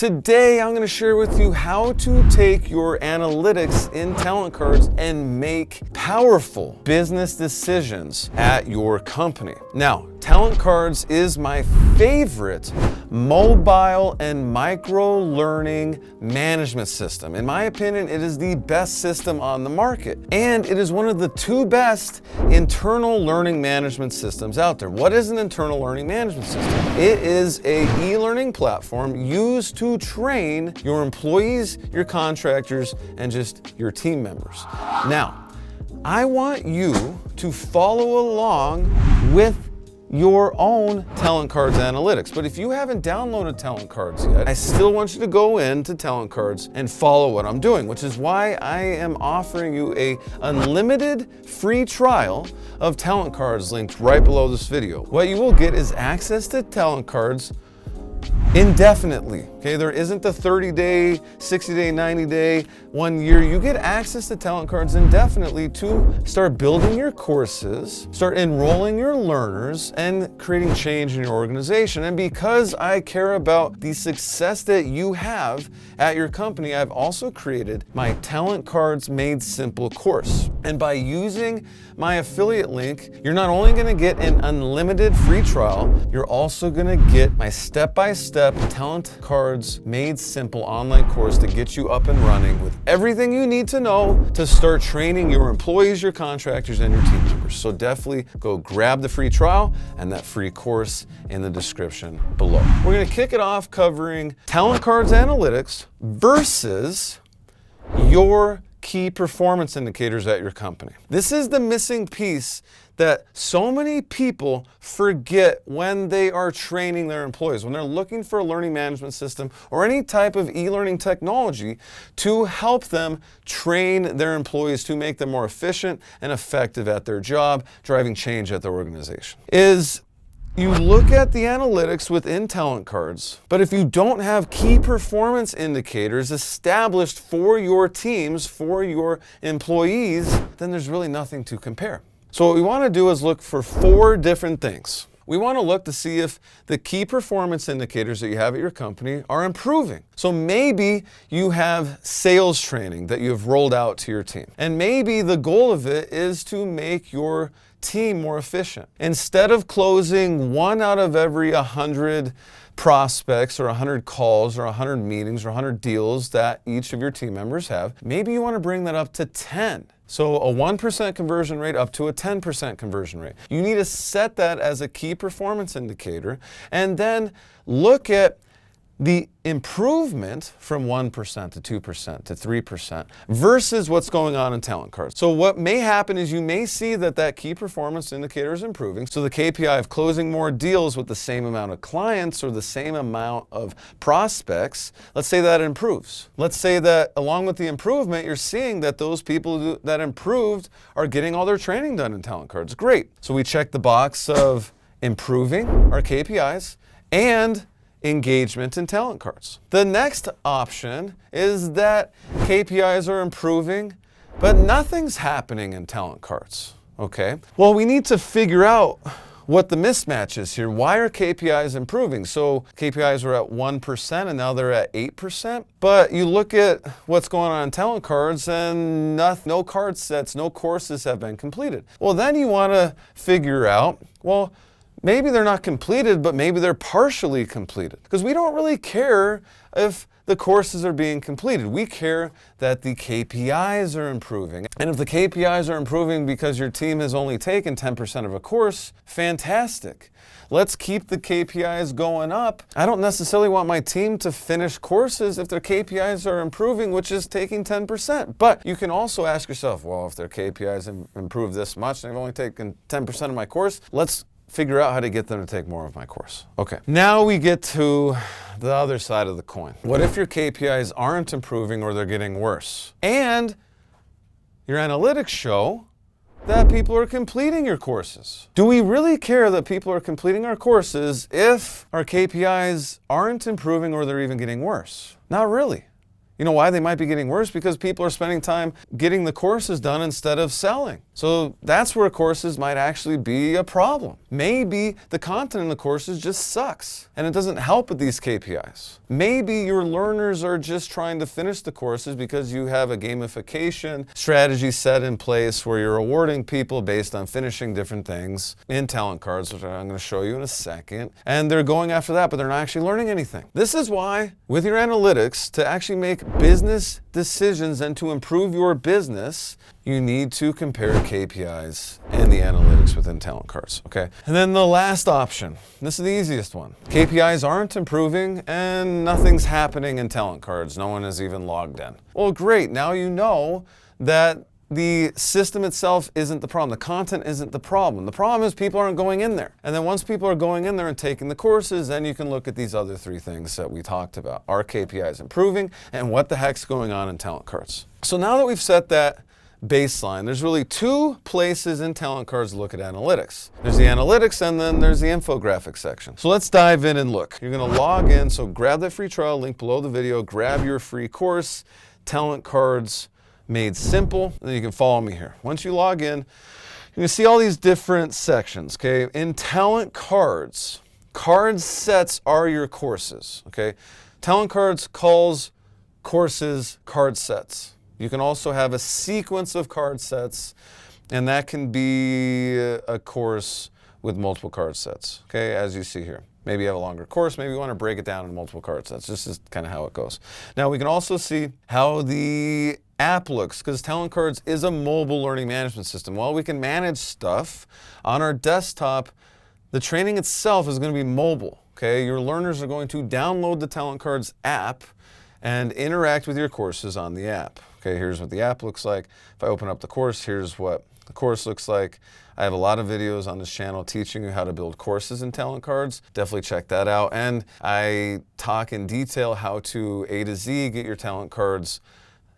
Today, I'm going to share with you how to take your analytics in TalentCards and make powerful business decisions at your company. Now, TalentCards is my favorite mobile and micro learning management system. In my opinion, it is the best system on the market, and it is one of the two best internal learning management systems out there. What is an internal learning management system? It is an e-learning platform used to train your employees, your contractors, and just your team members. Now, I want you to follow along with your own TalentCards Analytics. But if you haven't downloaded TalentCards yet, I still want you to go into TalentCards and follow what I'm doing, which is why I am offering you an unlimited free trial of TalentCards linked right below this video. What you will get is access to TalentCards indefinitely. Okay, there isn't the 30-day, 60-day, 90-day, 1 year. You get access to TalentCards indefinitely to start building your courses, start enrolling your learners, and creating change in your organization. And because I care about the success that you have at your company, I've also created my TalentCards Made Simple course. And by using my affiliate link, you're not only going to get an unlimited free trial, you're also going to get my step-by-step TalentCards Made Simple online course to get you up and running with everything you need to know to start training your employees, your contractors, and your team members. So definitely go grab the free trial and that free course in the description below. We're going to kick it off covering TalentCards Analytics versus your key performance indicators at your company. This is the missing piece that so many people forget when they are training their employees, when they're looking for a learning management system or any type of e-learning technology to help them train their employees to make them more efficient and effective at their job, driving change at their organization. You look at the analytics within TalentCards, but if you don't have key performance indicators established for your teams, for your employees, then there's really nothing to compare. So what we want to do is look for 4 different things. We want to look to see if the key performance indicators that you have at your company are improving. So maybe you have sales training that you've rolled out to your team. And maybe the goal of it is to make your team more efficient. Instead of closing 1 out of every 100 prospects or 100 calls or 100 meetings or 100 deals that each of your team members have, maybe you want to bring that up to 10. So a 1% conversion rate up to a 10% conversion rate. You need to set that as a key performance indicator and then look at the improvement from 1% to 2% to 3% versus what's going on in TalentCards. So what may happen is you may see that that key performance indicator is improving. So the KPI of closing more deals with the same amount of clients or the same amount of prospects, let's say that improves. Let's say that along with the improvement, you're seeing that those people that improved are getting all their training done in TalentCards. Great. So we check the box of improving our KPIs and engagement in TalentCards. The next option is that KPIs are improving, but nothing's happening in TalentCards. Okay? Well, we need to figure out what the mismatch is here. Why are KPIs improving? So KPIs were at 1% and now they're at 8%. But you look at what's going on in TalentCards and no card sets, no courses have been completed. Well, then you want to figure out, well, maybe they're not completed, but maybe they're partially completed. Because we don't really care if the courses are being completed. We care that the KPIs are improving. And if the KPIs are improving because your team has only taken 10% of a course, fantastic. Let's keep the KPIs going up. I don't necessarily want my team to finish courses if their KPIs are improving, which is taking 10%. But you can also ask yourself, well, if their KPIs improve this much and they've only taken 10% of my course, let's figure out how to get them to take more of my course. Okay, now we get to the other side of the coin. What if your KPIs aren't improving or they're getting worse? And your analytics show that people are completing your courses. Do we really care that people are completing our courses if our KPIs aren't improving or they're even getting worse? Not really. You know why they might be getting worse? Because people are spending time getting the courses done instead of selling. So that's where courses might actually be a problem. Maybe the content in the courses just sucks and it doesn't help with these KPIs. Maybe your learners are just trying to finish the courses because you have a gamification strategy set in place where you're rewarding people based on finishing different things in Talent Cards, which I'm going to show you in a second. And they're going after that, but they're not actually learning anything. This is why with your analytics, to actually make business decisions and to improve your business, you need to compare KPIs and the analytics within Talent Cards, okay? And then the last option, this is the easiest one. KPIs aren't improving and nothing's happening in Talent Cards. No one is even logged in. Well, great, now you know that the system itself isn't the problem. The content isn't the problem. The problem is people aren't going in there. And then once people are going in there and taking the courses, then you can look at these other three things that we talked about. Are KPIs improving? And what the heck's going on in Talent Cards? So now that we've set that baseline, there's really two places in Talent Cards to look at analytics. There's the analytics and then there's the infographic section. So let's dive in and look. You're going to log in. So grab that free trial link below the video, grab your free course, Talent Cards Made Simple, and then you can follow me here. Once you log in, you can see all these different sections, okay? In Talent Cards, card sets are your courses, okay? Talent Cards calls courses card sets. You can also have a sequence of card sets, and that can be a course with multiple card sets, okay, as you see here. Maybe you have a longer course, maybe you want to break it down into multiple card sets. This is kind of how it goes. Now we can also see how the app looks, because Talent Cards is a mobile learning management system. While we can manage stuff on our desktop, the training itself is going to be mobile, okay? Your learners are going to download the Talent Cards app and interact with your courses on the app. Okay, here's what the app looks like. If I open up the course, here's what the course looks like. I have a lot of videos on this channel teaching you how to build courses in Talent Cards. Definitely check that out. And I talk in detail how to A to Z get your Talent Cards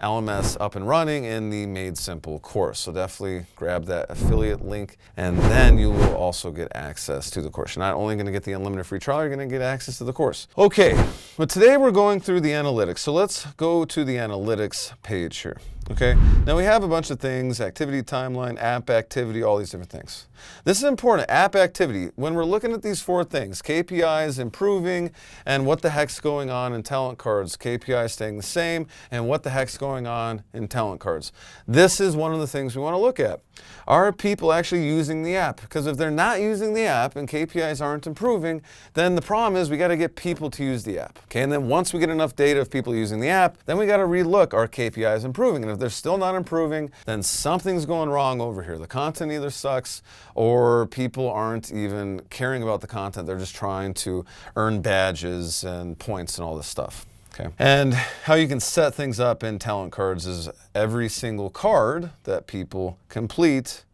LMS up and running in the Made Simple course. So definitely grab that affiliate link and then you will also get access to the course. You're not only going to get the unlimited free trial, you're going to get access to the course. Okay, but today we're going through the analytics. So let's go to the analytics page here. Okay, now we have a bunch of things, activity timeline, app activity, all these different things. This is important, app activity. When we're looking at these four things, KPIs improving and what the heck's going on in Talent Cards, KPIs staying the same and what the heck's going on in Talent Cards. This is one of the things we want to look at. Are people actually using the app? Because if they're not using the app and KPIs aren't improving, then the problem is we got to get people to use the app. Okay, and then once we get enough data of people using the app, then we got to relook, are KPIs improving? And if they're still not improving, then something's going wrong over here. The content either sucks or people aren't even caring about the content. They're just trying to earn badges and points and all this stuff. Okay. And how you can set things up in Talent Cards is every single card that people complete,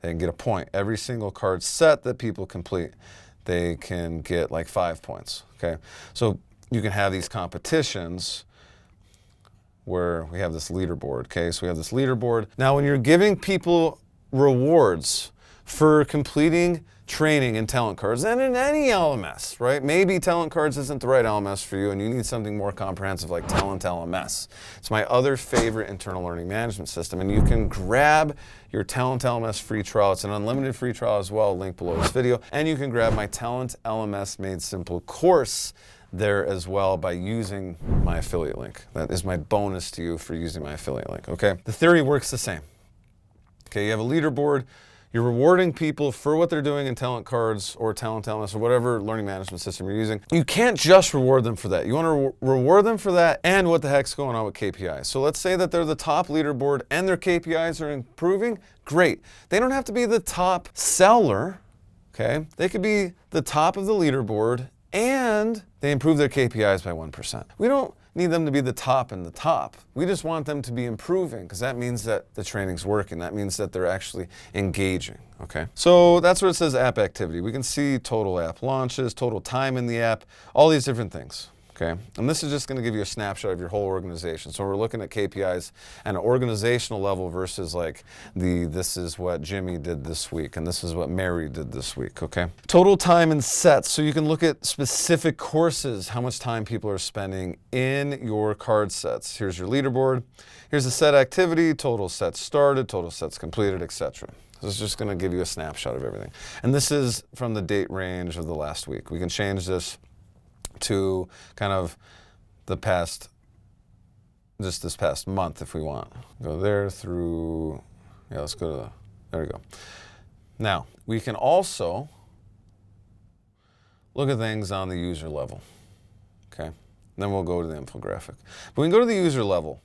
they can get a point. Every single card set that people complete, they can get like 5 points. Okay. So you can have these competitions where we have this leaderboard. Okay. So we have this leaderboard. Now, when you're giving people rewards for completing training in Talent Cards and in any LMS, right? Maybe Talent Cards isn't the right LMS for you and you need something more comprehensive like Talent LMS. It's my other favorite internal learning management system, and you can grab your Talent LMS free trial. It's an unlimited free trial as well, link below this video, and you can grab my Talent LMS Made Simple course there as well by using my affiliate link. That is my bonus to you for using my affiliate link, okay? The theory works the same. Okay, you have a leaderboard. You're rewarding people for what they're doing in Talent Cards or Talent LMS or whatever learning management system you're using. You can't just reward them for that. You want to reward them for that and what the heck's going on with KPIs. So let's say that they're the top leaderboard and their KPIs are improving. Great. They don't have to be the top seller, okay? They could be the top of the leaderboard and they improve their KPIs by 1%. We don't need them to be the top in the top. We just want them to be improving because that means that the training's working. That means that they're actually engaging, okay? So that's where it says app activity. We can see total app launches, total time in the app, all these different things, Okay, and this is just going to give you a snapshot of your whole organization. So we're looking at KPIs at an organizational level versus like this is what Jimmy did this week and this is what Mary did this week, okay? Total time in sets. So you can look at specific courses, how much time people are spending in your card sets. Here's your leaderboard. Here's the set activity, total sets started, total sets completed, etc. This is just going to give you a snapshot of everything. And this is from the date range of the last week. We can change this to kind of the past, just this past month if we want. Go there through, yeah, let's go to there we go. Now, we can also look at things on the user level, okay? Then we'll go to the infographic. But we can go to the user level.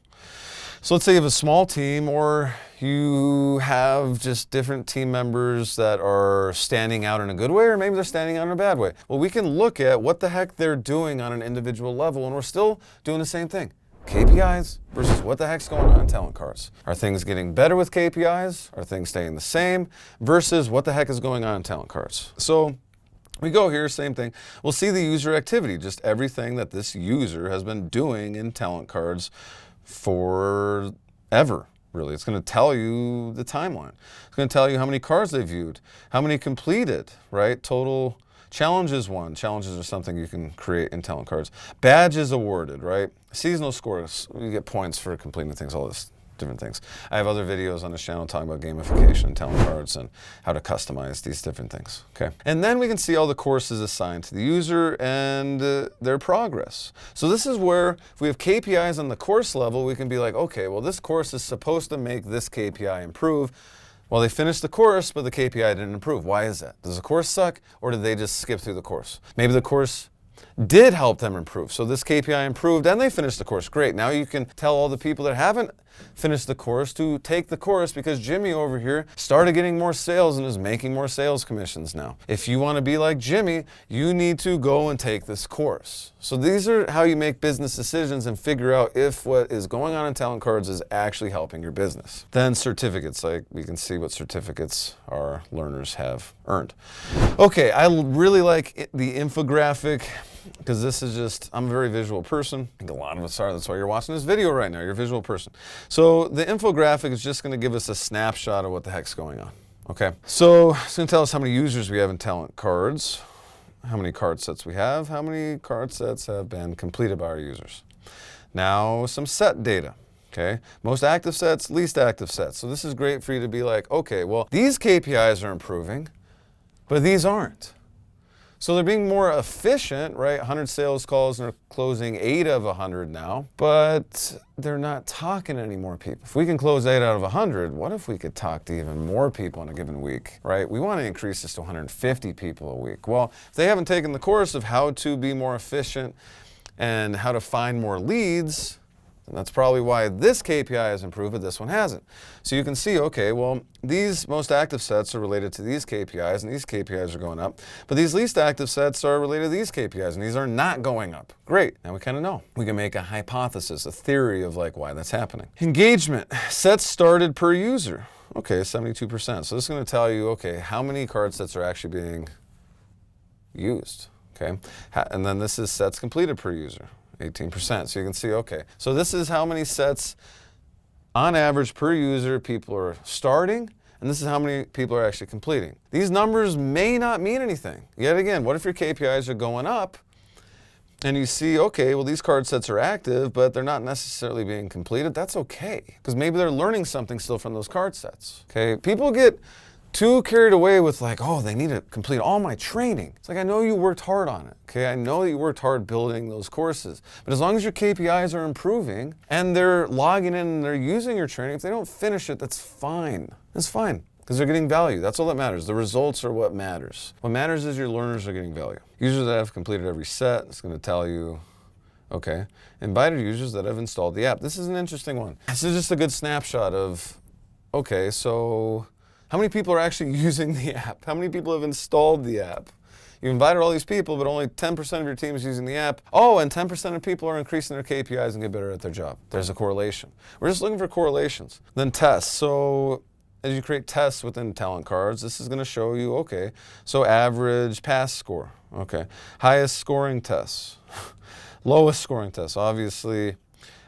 So let's say you have a small team or you have just different team members that are standing out in a good way or maybe they're standing out in a bad way. Well, we can look at what the heck they're doing on an individual level and we're still doing the same thing. KPIs versus what the heck's going on in Talent Cards. Are things getting better with KPIs? Are things staying the same? Versus what the heck is going on in Talent Cards. So we go here, same thing. We'll see the user activity, just everything that this user has been doing in Talent Cards forever, really. It's going to tell you the timeline. It's going to tell you how many cards they viewed, how many completed, right? Total challenges won. Challenges are something you can create in Talent Cards. Badges awarded, right? Seasonal scores, you get points for completing things, all this different things. I have other videos on this channel talking about gamification and Talent Cards and how to customize these different things, okay? And then we can see all the courses assigned to the user and their progress. So this is where, if we have KPIs on the course level, we can be like, okay, well, this course is supposed to make this KPI improve. Well, they finished the course, but the KPI didn't improve. Why is that? Does the course suck, or did they just skip through the course? Maybe the course did help them improve. So this KPI improved and they finished the course. Great. Now you can tell all the people that haven't finished the course to take the course because Jimmy over here started getting more sales and is making more sales commissions now. If you want to be like Jimmy, you need to go and take this course. So these are how you make business decisions and figure out if what is going on in Talent Cards is actually helping your business. Then certificates, like we can see what certificates our learners have earned. Okay, I really like the infographic, because this is just, I'm a very visual person. I think a lot of us are. That's why you're watching this video right now. You're a visual person. So the infographic is just going to give us a snapshot of what the heck's going on. Okay. So it's going to tell us how many users we have in Talent Cards, how many card sets we have, how many card sets have been completed by our users. Now some set data. Okay. Most active sets, least active sets. So this is great for you to be like, okay, well, these KPIs are improving, but these aren't. So they're being more efficient, right? 100 sales calls and they're closing 8 of 100 now, but they're not talking to any more people. If we can close 8 out of 100, what if we could talk to even more people in a given week, right? We want to increase this to 150 people a week. Well, if they haven't taken the course of how to be more efficient and how to find more leads, and that's probably why this KPI has improved, but this one hasn't. So you can see, okay, well, these most active sets are related to these KPIs, and these KPIs are going up. But these least active sets are related to these KPIs, and these are not going up. Great, now we kind of know. We can make a hypothesis, a theory of like why that's happening. Engagement, sets started per user. Okay, 72%. So this is going to tell you, okay, how many card sets are actually being used, okay? And then this is sets completed per user. 18%. So you can see, okay, so this is how many sets on average per user people are starting, and this is how many people are actually completing. These numbers may not mean anything. Yet again, what if your KPIs are going up and you see, okay, well, these card sets are active, but they're not necessarily being completed? That's okay, because maybe they're learning something still from those card sets. Okay, people get too carried away with like, oh, they need to complete all my training. It's like, I know you worked hard on it, okay? I know that you worked hard building those courses, but as long as your KPIs are improving and they're logging in and they're using your training, if they don't finish it, that's fine. That's fine, because they're getting value. That's all that matters. The results are what matters. What matters is your learners are getting value. Users that have completed every set, it's going to tell you, okay, invited users that have installed the app. This is an interesting one. This is just a good snapshot of, okay, so how many people are actually using the app? How many people have installed the app? You invited all these people, but only 10% of your team is using the app. Oh, and 10% of people are increasing their KPIs and get better at their job. There's a correlation. We're just looking for correlations. Then tests. So as you create tests within Talent Cards, this is going to show you, okay, so average pass score. Okay. Highest scoring tests. Lowest scoring test. Obviously,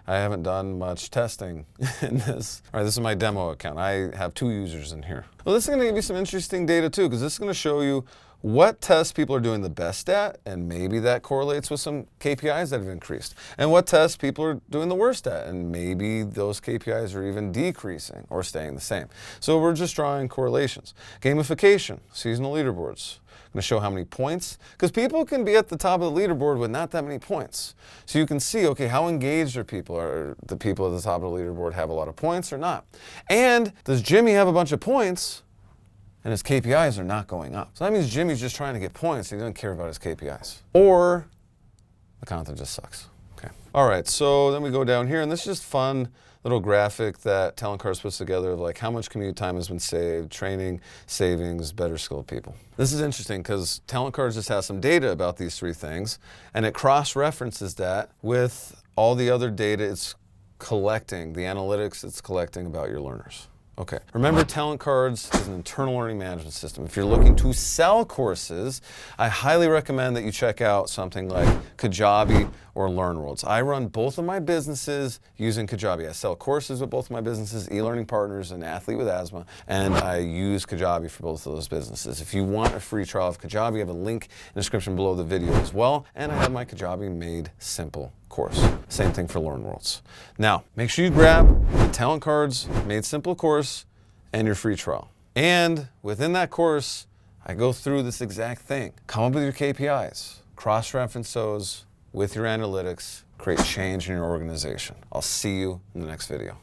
I haven't done much testing in this. All right, this is my demo account. I have 2 users in here. Well, this is going to give you some interesting data too, because this is going to show you what tests people are doing the best at, and maybe that correlates with some KPIs that have increased. And what tests people are doing the worst at, and maybe those KPIs are even decreasing or staying the same. So we're just drawing correlations. Gamification, seasonal leaderboards. I'm going to show how many points, because people can be at the top of the leaderboard with not that many points. So you can see, okay, how engaged are people? Are the people at the top of the leaderboard have a lot of points or not? And does Jimmy have a bunch of points and his KPIs are not going up? So that means Jimmy's just trying to get points. He doesn't care about his KPIs. Or the content just sucks. Okay. All right, so then we go down here, and this is just fun little graphic that TalentCards puts together of like how much commute time has been saved, training, savings, better skilled people. This is interesting because TalentCards just has some data about these 3 things, and it cross-references that with all the other data it's collecting, the analytics it's collecting about your learners. Okay, remember TalentCards is an internal learning management system. If you're looking to sell courses, I highly recommend that you check out something like Kajabi or LearnWorlds. I run both of my businesses using Kajabi. I sell courses with both of my businesses, eLearning Partners and Athlete with Asthma, and I use Kajabi for both of those businesses. If you want a free trial of Kajabi, I have a link in the description below the video as well, and I have my Kajabi Made Simple course. Same thing for LearnWorlds. Now, make sure you grab the TalentCards Made Simple course and your free trial. And within that course, I go through this exact thing. Come up with your KPIs, cross-reference those with your analytics, create change in your organization. I'll see you in the next video.